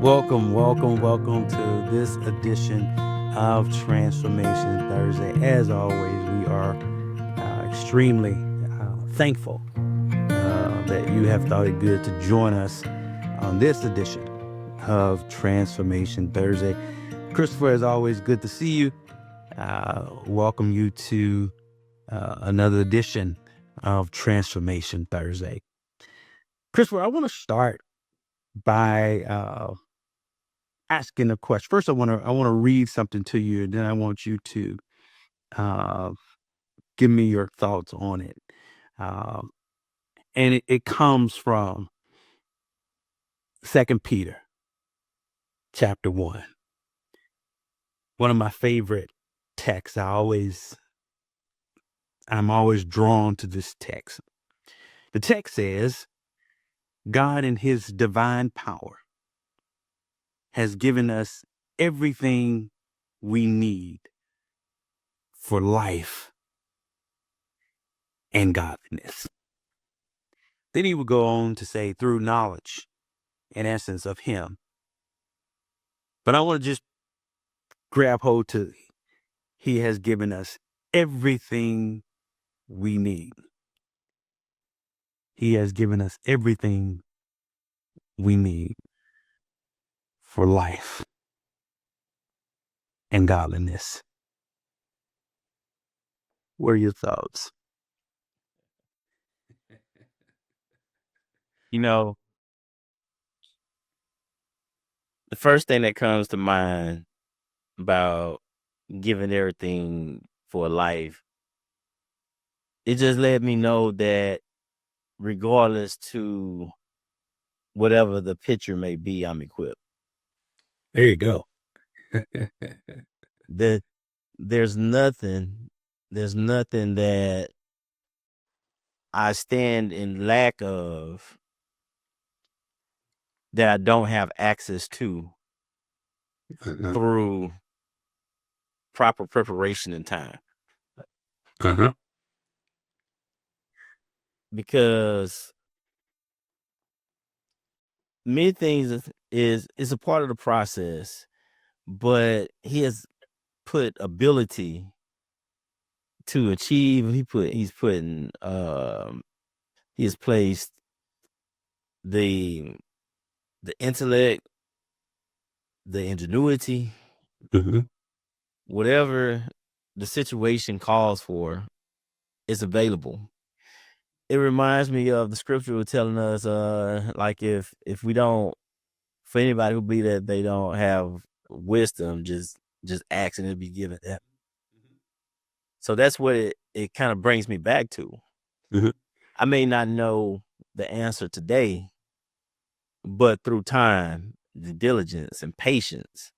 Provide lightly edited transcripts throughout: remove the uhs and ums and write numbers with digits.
Welcome to this edition of Transformation Thursday. As always, we are extremely thankful that you have thought it good to join us on this edition of Transformation Thursday. Christopher, as always, good to see you. Welcome you to another edition of Transformation Thursday. Christopher, I want to start by asking a question. First, I want to read something to you, and then I want you to uh, give me your thoughts on it. Um, and it comes from Second Peter, chapter 1. One of my favorite texts. I'm always drawn to this text. The text says, "God, in His divine power, has given us everything we need for life and godliness." Then he would go on to say, "through knowledge, in essence, of Him." But I want to just grab hold to, He has given us everything we need. He has given us everything we need for life and godliness. What are your thoughts? You know, the first thing that comes to mind about giving everything for life, it just let me know that regardless to whatever the picture may be, I'm equipped. There you go. That there's nothing that I stand in lack of that I don't have access to Uh-huh. through proper preparation and time. Uh-huh. Because many things is a part of the process, but he has put ability to achieve. He has placed the intellect, the ingenuity, Mhm. whatever the situation calls for, is available. It reminds me of the scripture telling us, like if we don't, for anybody who believe that they don't have wisdom, just ask and it'll be given them. So that's what it kind of brings me back to. Mhm. I may not know the answer today, but through time, the diligence and patience,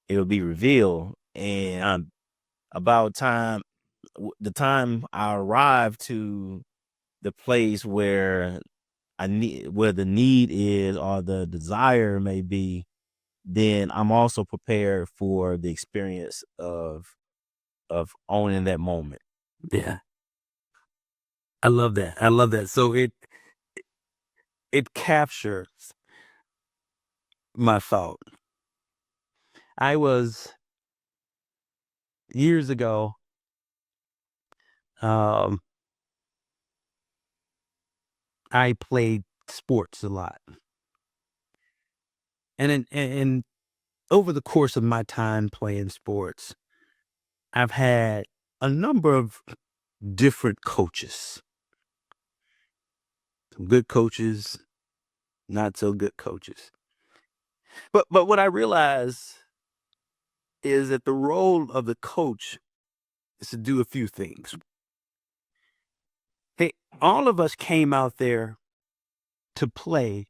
it'll be revealed. And about time, the time I arrive to the place where where the need is or the desire may be, then I'm also prepared for the experience of owning that moment. Yeah. I love that. I love that. So it captures my thought. I was years ago, um, I played sports a lot. And over the course of my time playing sports, I've had a number of different coaches. Some good coaches, not so good coaches. But what I realize is that the role of the coach is to do a few things. Hey, all of us came out there to play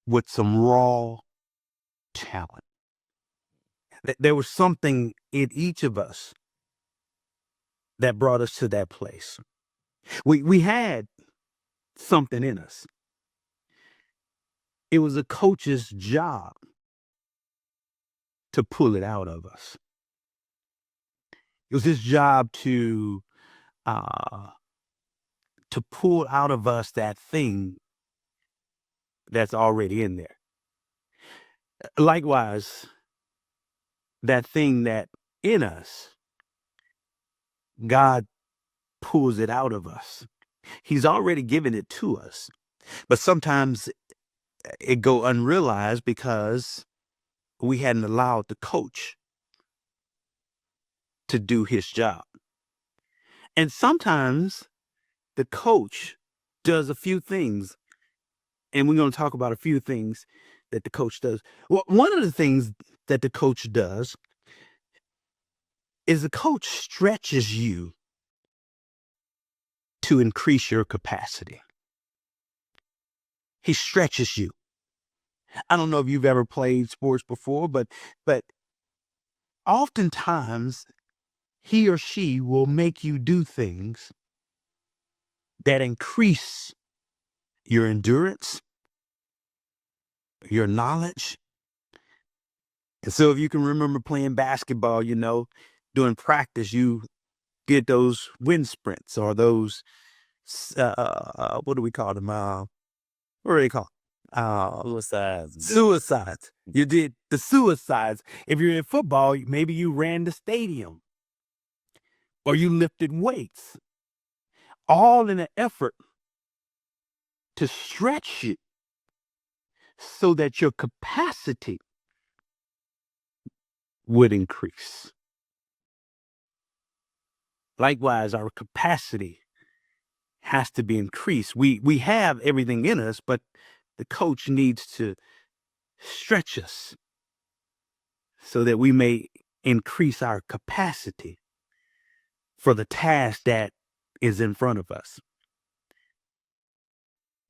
with some raw talent. There was something in each of us that brought us to that place. We had something in us. It was a coach's job to pull it out of us. It was his job uh, to pull out of us that thing that's already in there. Likewise, that thing that in us, God pulls it out of us. He's already given it to us, but sometimes it go unrealized because we hadn't allowed the coach to do his job. And sometimes the coach does a few things, and we're going to talk about a few things that the coach does. Well, one of the things that the coach does is the coach stretches you to increase your capacity. He stretches you. I don't know if you've ever played sports before, but oftentimes he or she will make you do things that increase your endurance, your knowledge. And so if you can remember playing basketball, during practice, you get those wind sprints or those, what do we call them? What are they called? Suicides. Suicides. You did the suicides. If you're in football, maybe you ran the stadium or you lifted weights, all in an effort to stretch you so that your capacity would increase. Likewise, our capacity has to be increased. We have everything in us, but the coach needs to stretch us so that we may increase our capacity for the task that is in front of us.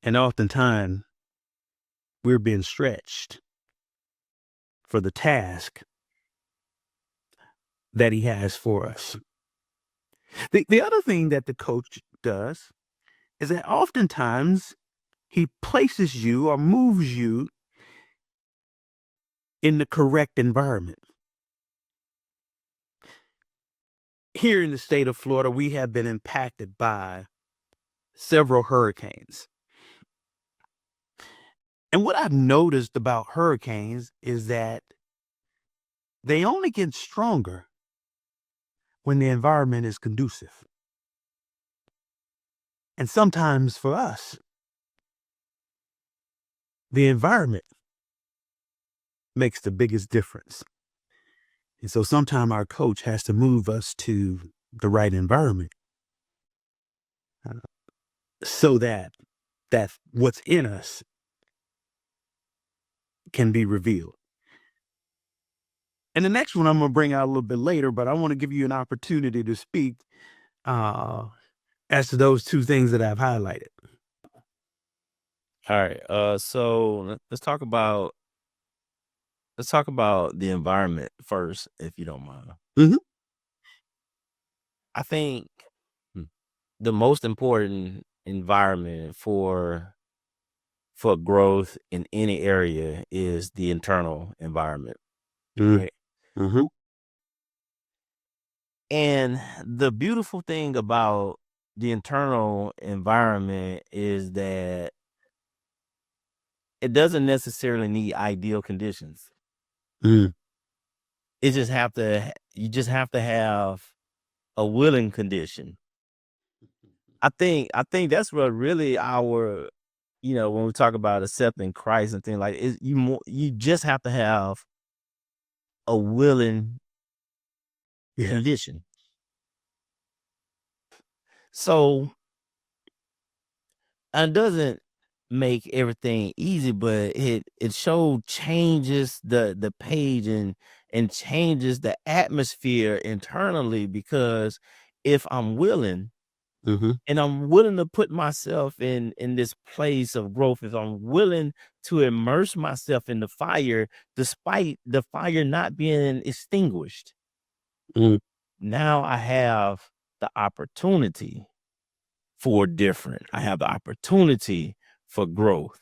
And oftentimes, we're being stretched for the task that he has for us. The other thing that the coach does is that oftentimes he places you or moves you in the correct environment. Here in the state of Florida, we have been impacted by several hurricanes. And what I've noticed about hurricanes is that they only get stronger when the environment is conducive. And sometimes for us, the environment makes the biggest difference. And so sometimes our coach has to move us to the right environment so that what's in us can be revealed. And the next one I'm going to bring out a little bit later, but I want to give you an opportunity to speak as to those two things that I've highlighted. All right. So let's talk about the environment first, if you don't mind. Mhm. I think the most important environment for growth in any area is the internal environment. Right? Mm-hmm. And the beautiful thing about the internal environment is that it doesn't necessarily need ideal conditions. Mm. You just have to have a willing condition. I think that's what really our, when we talk about accepting Christ and things like it, you just have to have a willing condition. So it doesn't make everything easy, but it changes the page and changes the atmosphere internally, because if I'm willing Mm-hmm. and I'm willing to put myself in this place of growth, if I'm willing to immerse myself in the fire despite the fire not being extinguished, Mm. now I have the opportunity for different. I have the opportunity for growth.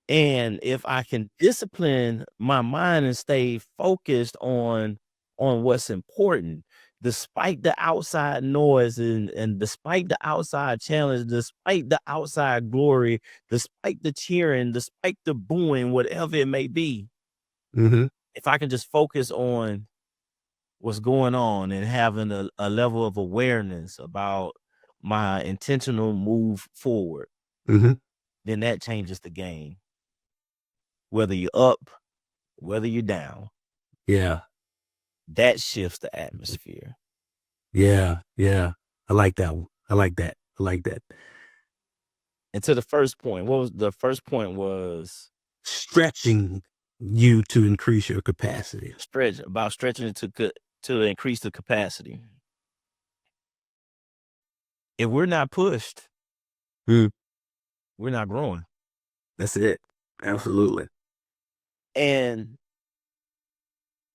And if I can discipline my mind and stay focused on what's important, despite the outside noise and despite the outside challenge, despite the outside glory, despite the cheering, despite the booing, whatever it may be, Mm-hmm. If I can just focus on what's going on and having a level of awareness about my intentional move forward, Mm-hmm. then that changes the game. Whether you're up, whether you're down, Yeah. that shifts the atmosphere. Yeah. Yeah. I like that one. I like that. I like that. And to the first point, what was the first point? Was Stretching you to increase your capacity. stretching it to increase the capacity. If we're not pushed, Mm. we're not growing. That's it. Absolutely. And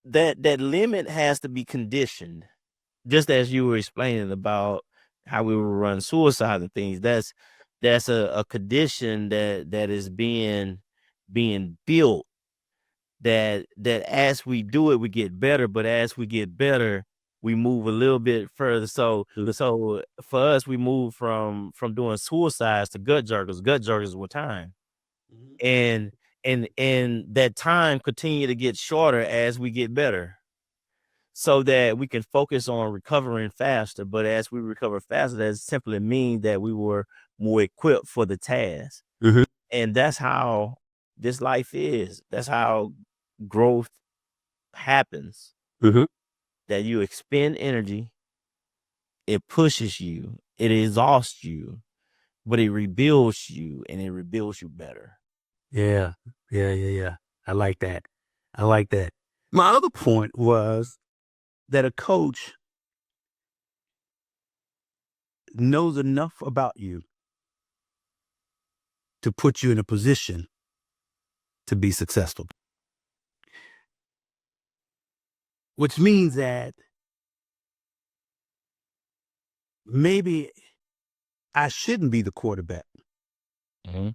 that limit has to be conditioned, just as you were explaining about how we were run suicide and things. That's a condition that is being built, that as we do it we get better, but as we get better we move a little bit further. So for us, we move from doing suicides to gut jerkers with time. Mhm. And that time continue to get shorter as we get better, so that we can focus on recovering faster. But as we recover faster, that simply means that we were more equipped for the task. Mhm. And that's how this life is. That's how growth happens. Mhm. That you expend energy, it pushes you, it exhausts you, but it rebuilds you, and it rebuilds you better. Yeah. Yeah. Yeah. Yeah. I like that. I like that. My other point was that a coach knows enough about you to put you in a position to be successful, which means that maybe I shouldn't be the quarterback, Mm-hmm.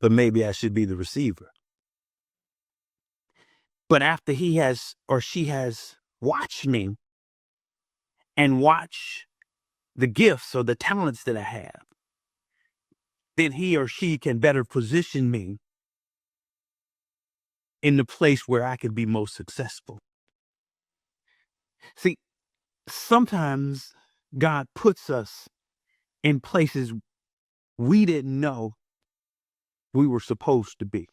but maybe I should be the receiver. But after he has or she has watched me and watch the gifts or the talents that I have, then he or she can better position me in the place where I can be most successful. See, sometimes God puts us in places we didn't know we were supposed to be.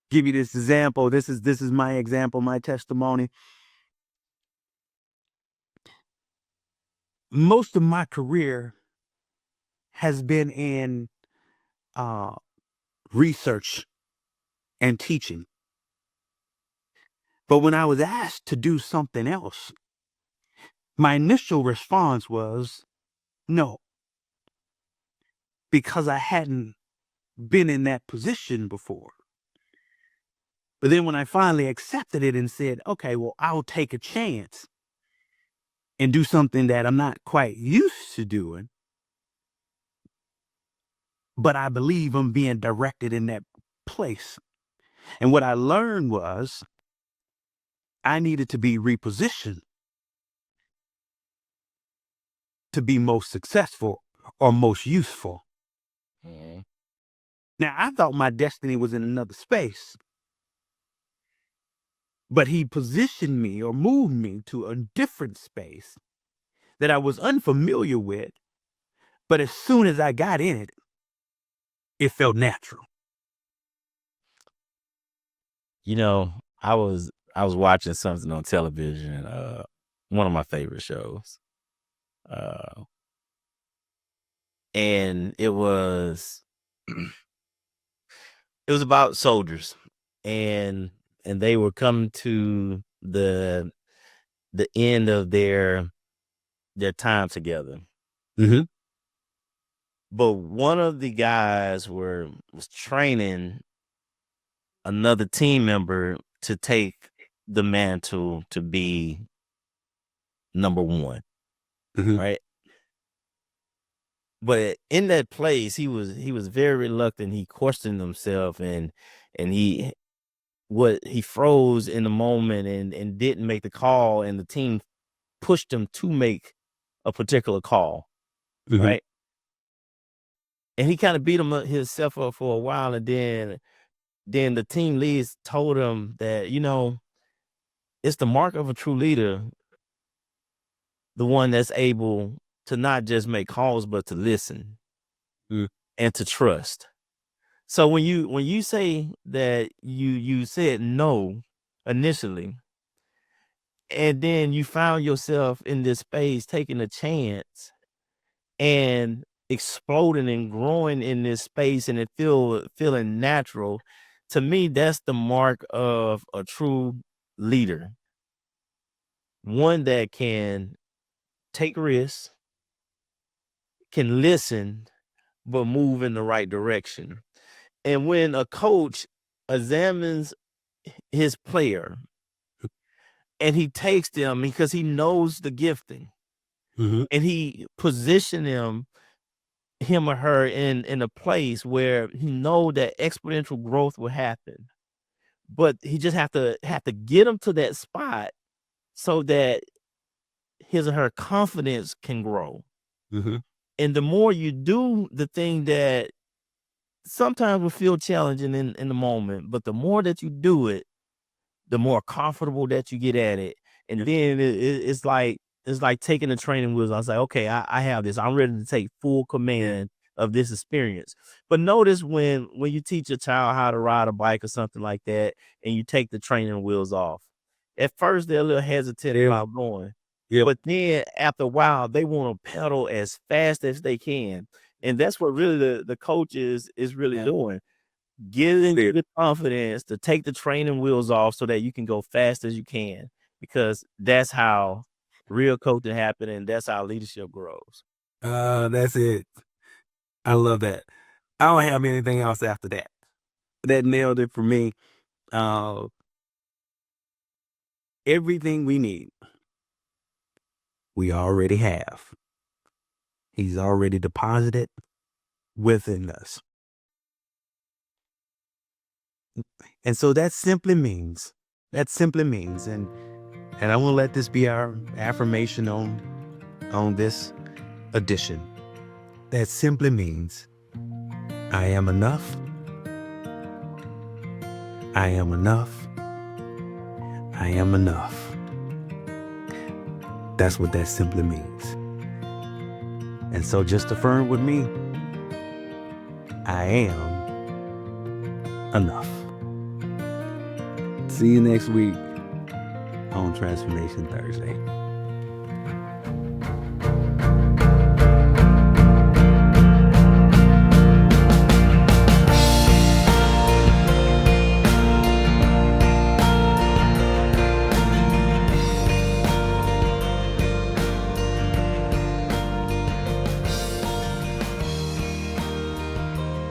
Give you this example. This is my example, my testimony. Most of my career has been in uh, research and teaching. But when I was asked to do something else, my initial response was no, because I hadn't been in that position before. But then when I finally accepted it and said, okay, well, I'll take a chance and do something that I'm not quite used to doing, but I believe I'm being directed in that place. And what I learned was I needed to be repositioned to be most successful or most useful. Mm-hmm. Now, I thought my destiny was in another space, but he positioned me or moved me to a different space that I was unfamiliar with. But as soon as I got in it, it felt natural. You know, I was watching something on television, one of my favorite shows, uh, and it was about soldiers, and they were coming to the end of their time together. Mm-hmm. But one of the guys was training another team member to take the mantle to be number one, Mm-hmm. right? But in that place, he was very reluctant. He questioned himself, and he froze in the moment and didn't make the call, and the team pushed him to make a particular call, Mm-hmm. right? And he kind of beat himself up for a while, and then the team leads told him that, it's the mark of a true leader, the one that's able to not just make calls, but to listen Mm. and to trust. So when you say that you said no initially, and then you found yourself in this space taking a chance and exploding and growing in this space, and it feeling natural, to me, that's the mark of a true leader. One that can take risks, can listen, but move in the right direction. And when a coach examines his player and he takes them because he knows the gifting, Mhm. and he position him or her in a place where he know that exponential growth will happen, but he just have to get them to that spot so that his or her confidence can grow. Mhm. And the more you do the thing that sometimes will feel challenging in the moment, but the more that you do it, the more comfortable that you get at it. And then it's like taking the training wheels. I was like, okay, I have this. I'm ready to take full command of this experience. But notice when you teach a child how to ride a bike or something like that, and you take the training wheels off, at first they're a little hesitant Yeah. about going. Yep. But then after a while, they want to pedal as fast as they can. And that's what really the coach is really Yeah. doing. Getting Yeah. the confidence to take the training wheels off so that you can go fast as you can, because that's how real coaching happen, and that's how leadership grows. That's it. I love that. I don't have anything else after that. That nailed it for me. Uh, everything we need, we already have. He's already deposited within us. And so that simply means, and I want to let this be our affirmation on this edition. That simply means I am enough. I am enough. I am enough. That's what that simply means. And so just affirm with me, I am enough. See you next week on Transformation Thursday.